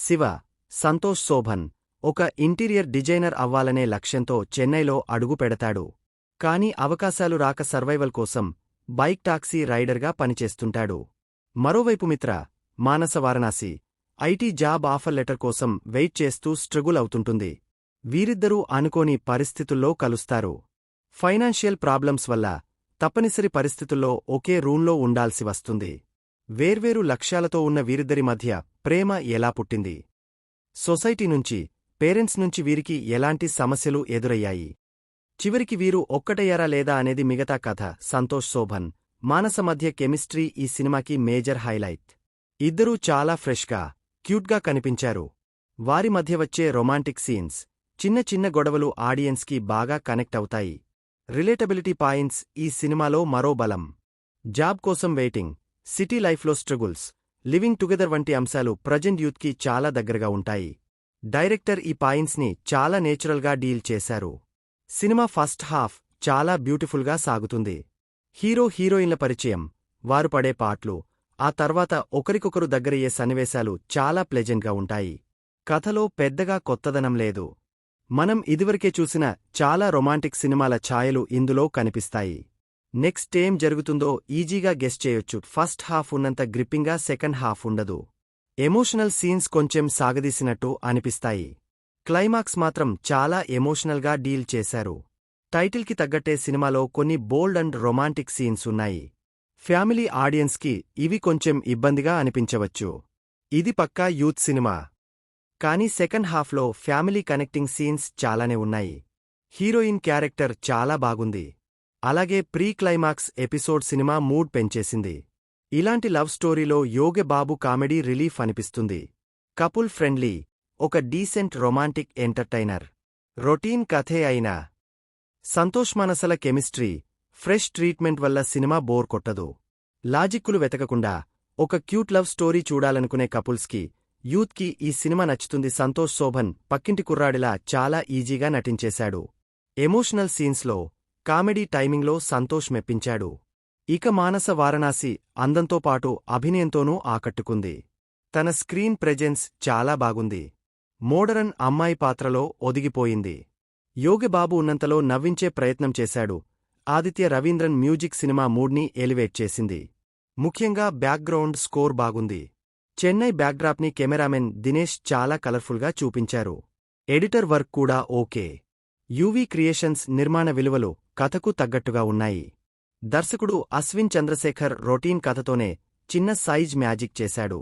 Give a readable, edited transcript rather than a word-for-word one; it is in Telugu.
శివ, సంతోష్ శోభన్ ఒక ఇంటీరియర్ డిజైనర్ అవ్వాలనే లక్ష్యంతో చెన్నైలో అడుగు పెడతాడు. కాని అవకాశాలు రాక సర్వైవల్ కోసం బైక్ టాక్సీ రైడర్గా పనిచేస్తుంటాడు. మరోవైపు Mitra, Manasa Varanasi IT job offer letter కోసం వెయిట్ చేస్తూ స్ట్రగుల్ అవుతుంటుంది. వీరిద్దరూ అనుకోని పరిస్థితుల్లో కలుస్తారు. ఫైనాన్షియల్ ప్రాబ్లమ్స్ వల్ల తప్పనిసరి పరిస్థితుల్లో ఒకే రూంలో ఉండాల్సి వస్తుంది. వేర్వేరు లక్ష్యాలతో ఉన్న వీరిద్దరి మధ్య ప్రేమ ఎలా పుట్టింది? సొసైటీ నుంచి, పేరెంట్స్ నుంచి వీరికి ఎలాంటి సమస్యలు ఎదురయ్యాయి? చివరికి వీరు ఒక్కటయ్యారా లేదా అనేది మిగతా కథ. సంతోష్ శోభన్, మానస మధ్య కెమిస్ట్రీ ఈ సినిమాకి మేజర్ హైలైట్. ఇద్దరూ చాలా ఫ్రెష్గా, క్యూట్గా కనిపించారు. వారి మధ్య వచ్చే రొమాంటిక్ సీన్స్, చిన్న చిన్న గొడవలు ఆడియన్స్కి బాగా కనెక్ట్ అవుతాయి. రిలేటబిలిటీ పాయింట్స్ ఈ సినిమాలో మరో బలం. జాబ్ కోసం వెయిటింగ్, సిటీ లైఫ్లో స్ట్రగుల్స్, లివింగ్ టుగెదర్ వంటి అంశాలు ప్రజెంట్ యూత్కి చాలా దగ్గరగా ఉంటాయి. డైరెక్టర్ ఈ పాయింట్స్ని చాలా నేచురల్గా డీల్ చేశారు. సినిమా ఫస్ట్ హాఫ్ చాలా బ్యూటిఫుల్గా సాగుతుంది. హీరో హీరోయిన్ల పరిచయం, వారు పడే పాట్లు, ఆ తర్వాత ఒకరికొకరు దగ్గరయ్యే సన్నివేశాలు చాలా ప్లెజెంట్గా ఉంటాయి. కథలో పెద్దగా కొత్తదనం లేదు. మనం ఇదివరకే చూసిన చాలా రొమాంటిక్ సినిమాల ఛాయలు ఇందులో కనిపిస్తాయి. నెక్స్ట్ ఏం జరుగుతుందో ఈజీగా గెస్ చేయొచ్చు. ఫస్ట్ హాఫ్ ఉన్నంత గ్రిప్పింగ్గా సెకండ్ హాఫ్ ఉండదు. ఎమోషనల్ సీన్స్ కొంచెం సాగదీసినట్టు అనిపిస్తాయి. క్లైమాక్స్ మాత్రం చాలా ఎమోషనల్గా డీల్ చేశారు. టైటిల్కి తగ్గట్టే సినిమాలో కొన్ని బోల్డ్ అండ్ రొమాంటిక్ సీన్స్ ఉన్నాయి. ఫ్యామిలీ ఆడియన్స్కి ఇవి కొంచెం ఇబ్బందిగా అనిపించవచ్చు. ఇది పక్కా యూత్ సినిమా. కానీ సెకండ్ హాఫ్లో ఫ్యామిలీ కనెక్టింగ్ సీన్స్ చాలానే ఉన్నాయి. హీరోయిన్ క్యారెక్టర్ చాలా బాగుంది. అలాగే pre climax episode cinema mood పెంచేసింది. ఇలాంటి లవ్ స్టోరీలో యోగబాబు కామెడీ రిలీఫ్ అనిపిస్తుంది. కపుల్ ఫ్రెండ్లీ, ఒక డీసెంట్ రొమాంటిక్ ఎంటర్టైనర్. రొటీన్ కథే అయినా సంతోష్ మానసల కెమిస్ట్రీ, ఫ్రెష్ ట్రీట్మెంట్ వల్ల సినిమా బోర్ కొట్టదు. లాజిక్కులు వెతకకుండా ఒక క్యూట్ లవ్ స్టోరీ చూడాలనుకునే కపుల్స్కి, యూత్కి ఈ సినిమా నచ్చుతుంది. సంతోష్ శోభన్ పక్కింటి కుర్రాడిలా చాలా ఈజీగా నటించేశాడు. ఎమోషనల్ సీన్స్లో, కామెడీ టైమింగ్లో సంతోష్ మెప్పించాడు. ఇక మానస వారణాసి అందంతో పాటు అభినయంతోనూ ఆకట్టుకుంది. తన స్క్రీన్ ప్రెజెన్స్ చాలా బాగుంది. మోడరన్ అమ్మాయి పాత్రలో ఒదిగిపోయింది. యోగబాబు ఉన్నంతలో నవ్వించే ప్రయత్నం చేశాడు. ఆదిత్య రవీంద్రన్ మ్యూజిక్ సినిమా మూడ్ని ఎలివేట్ చేసింది. ముఖ్యంగా బ్యాక్గ్రౌండ్ స్కోర్ బాగుంది. చెన్నై బ్యాక్డ్రాప్ని కెమెరామెన్ దినేష్ చాలా కలర్ఫుల్గా చూపించారు. ఎడిటర్ వర్క్ కూడా ఓకే. యూవీ క్రియేషన్స్ నిర్మాణ విలువలు కథకు తగ్గట్టుగా ఉన్నాయి. దర్శకుడు అశ్విన్ చంద్రశేఖర్ రొటీన్ కథతోనే చిన్న సైజ్ మ్యాజిక్ చేశాడు.